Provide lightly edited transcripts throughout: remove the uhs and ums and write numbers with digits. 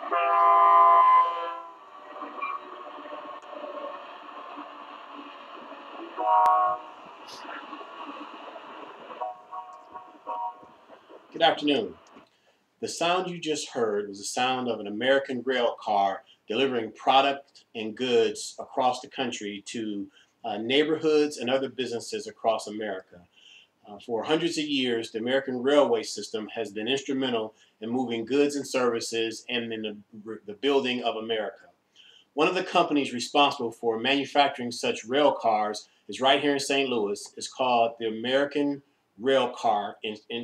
Good afternoon. The sound you just heard was the sound of an American rail car delivering product and goods across the country to neighborhoods and other businesses across America. For hundreds of years, the American railway system has been instrumental in moving goods and services and in the building of America. One of the companies responsible for manufacturing such rail cars is right here in St. Louis. It's called the American Railcar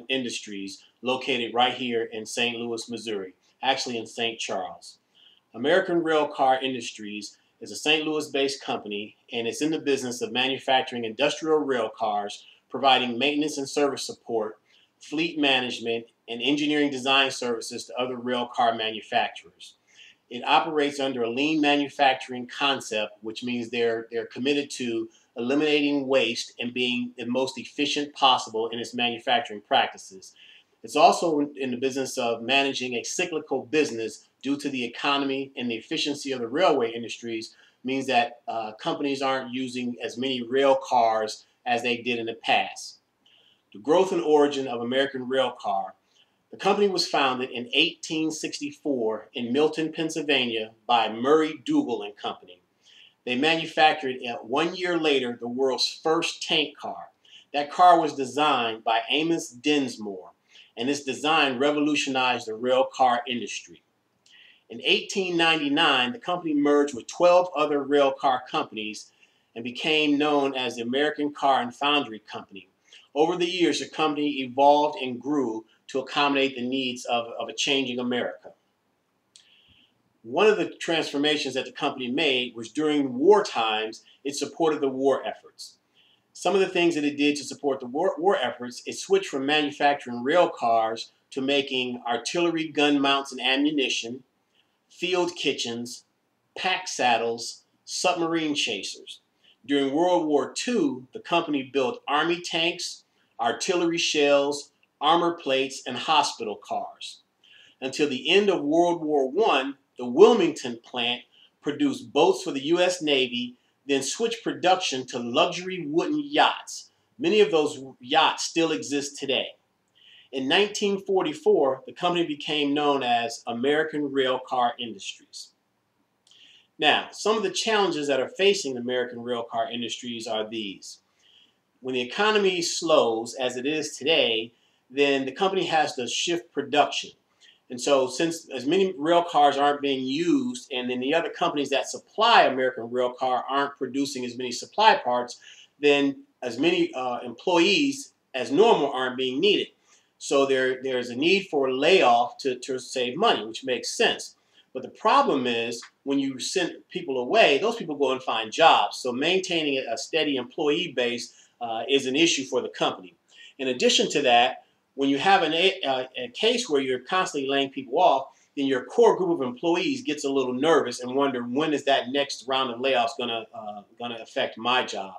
Industries, located right here in St. Louis, Missouri, actually in St. Charles. American Railcar Industries is a St. Louis-based company, and it's in the business of manufacturing industrial rail cars, providing maintenance and service support, fleet management, and engineering design services to other rail car manufacturers. It operates under a lean manufacturing concept, which means they're committed to eliminating waste and being the most efficient possible in its manufacturing practices. It's also in the business of managing a cyclical business due to the economy, and the efficiency of the railway industries means that companies aren't using as many rail cars as they did in the past. The growth and origin of American Railcar. The company was founded in 1864 in Milton, Pennsylvania by Murray Dougal and Company. They manufactured 1 year later the world's first tank car. That car was designed by Amos Dinsmore, and this design revolutionized the rail car industry. In 1899, the company merged with 12 other rail car companies and became known as the American Car and Foundry Company. Over the years, the company evolved and grew to accommodate the needs of a changing America. One of the transformations that the company made was during war times, it supported the war efforts. Some of the things that it did to support the war efforts, it switched from manufacturing rail cars to making artillery gun mounts and ammunition, field kitchens, pack saddles, submarine chasers. During World War II, the company built army tanks, artillery shells, armor plates, and hospital cars. Until the end of World War I, the Wilmington plant produced boats for the U.S. Navy, then switched production to luxury wooden yachts. Many of those yachts still exist today. In 1944, the company became known as American Railcar Industries. Now, some of the challenges that are facing American railcar industries are these. When the economy slows, as it is today, then the company has to shift production. And so since as many rail cars aren't being used, and then the other companies that supply American Railcar aren't producing as many supply parts, then as many employees as normal aren't being needed. So there's a need for a layoff to save money, which makes sense. But the problem is when you send people away, those people go and find jobs. So maintaining a steady employee base is an issue for the company. In addition to that, when you have a case where you're constantly laying people off, then your core group of employees gets a little nervous and wonder, when is that next round of layoffs gonna affect my job?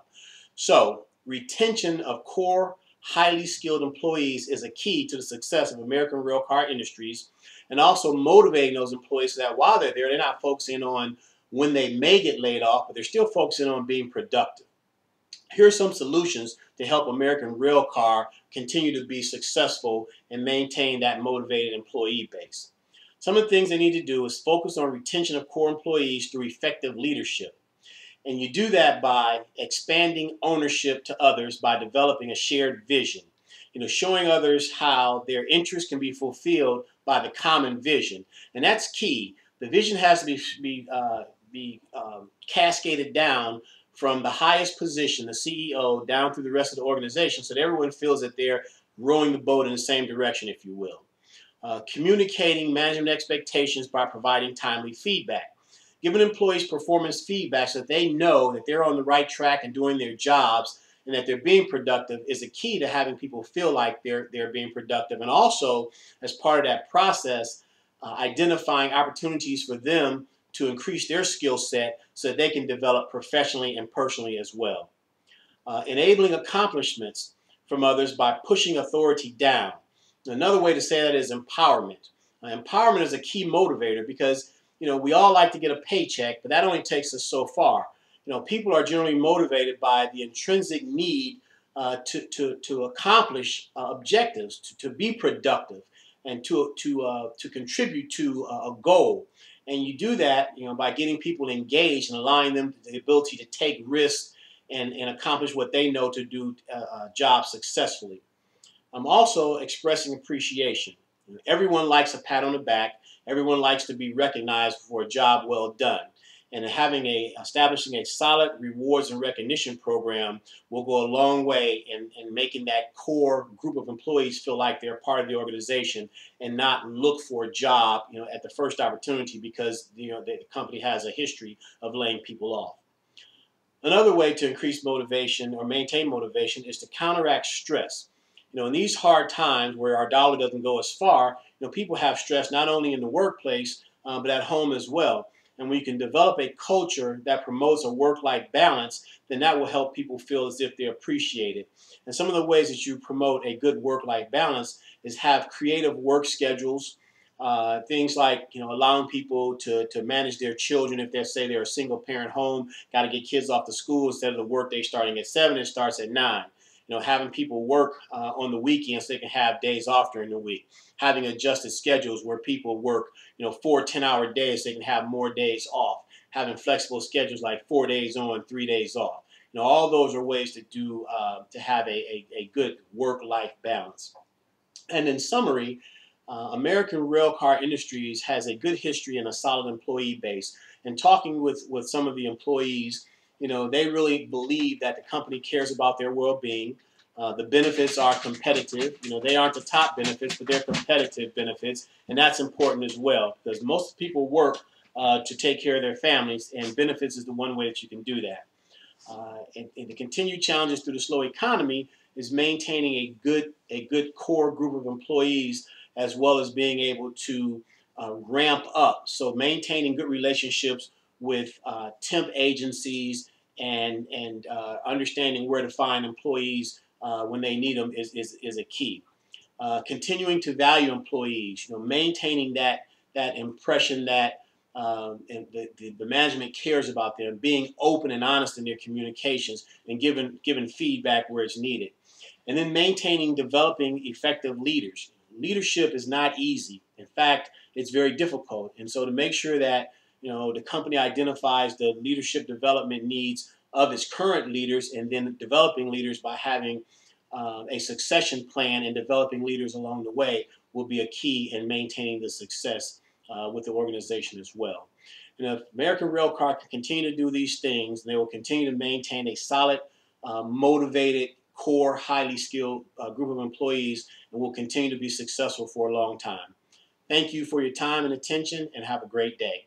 So retention of core, highly skilled employees is a key to the success of American Railcar Industries, and also motivating those employees so that while they're there, they're not focusing on when they may get laid off, but they're still focusing on being productive. Here are some solutions to help American Railcar continue to be successful and maintain that motivated employee base. Some of the things they need to do is focus on retention of core employees through effective leadership. And you do that by expanding ownership to others by developing a shared vision. Showing others how their interests can be fulfilled by the common vision. And that's key. The vision has to be cascaded down from the highest position, the CEO, down through the rest of the organization so that everyone feels that they're rowing the boat in the same direction, if you will. Communicating management expectations by providing timely feedback. Giving employees performance feedback so that they know that they're on the right track and doing their jobs and that they're being productive is a key to having people feel like they're being productive. And also, as part of that process, identifying opportunities for them to increase their skill set so that they can develop professionally and personally as well. Enabling accomplishments from others by pushing authority down. Another way to say that is empowerment. Empowerment is a key motivator because we all like to get a paycheck, but that only takes us so far. People are generally motivated by the intrinsic need to accomplish objectives, to be productive, and to contribute to a goal. And you do that, by getting people engaged and allowing them the ability to take risks and accomplish what they know to do a job successfully. I'm also expressing appreciation. Everyone likes a pat on the back. Everyone likes to be recognized for a job well done. And establishing a solid rewards and recognition program will go a long way in making that core group of employees feel like they're part of the organization and not look for a job, at the first opportunity because the company has a history of laying people off. Another way to increase motivation or maintain motivation is to counteract stress. In these hard times where our dollar doesn't go as far, people have stress not only in the workplace, but at home as well. And when you can develop a culture that promotes a work-life balance, then that will help people feel as if they're appreciated. And some of the ways that you promote a good work-life balance is have creative work schedules, things like allowing people to manage their children if they say they're a single parent home, got to get kids off to school instead of the work day starting at 7, it starts at 9. Having people work on the weekends so they can have days off during the week. Having adjusted schedules where people work 4 10-hour days so they can have more days off. Having flexible schedules like 4 days on, 3 days off. All those are ways to have a good work-life balance. And in summary, American Railcar Industries has a good history and a solid employee base. And talking with some of the employees, they really believe that the company cares about their well-being. The benefits are competitive. They aren't the top benefits, but they're competitive benefits. And that's important as well because most people work to take care of their families, and benefits is the one way that you can do that. And the continued challenges through the slow economy is maintaining a good core group of employees as well as being able to ramp up. So maintaining good relationships with temp agencies and understanding where to find employees when they need them is a key. Continuing to value employees, maintaining that impression that and the management cares about them, being open and honest in their communications, and giving feedback where it's needed. And then maintaining, developing effective leaders. Leadership is not easy. In fact, it's very difficult. And so to make sure that the company identifies the leadership development needs of its current leaders and then developing leaders by having a succession plan and developing leaders along the way will be a key in maintaining the success with the organization as well. And if American Railcar can continue to do these things, they will continue to maintain a solid, motivated, core, highly skilled group of employees and will continue to be successful for a long time. Thank you for your time and attention, and have a great day.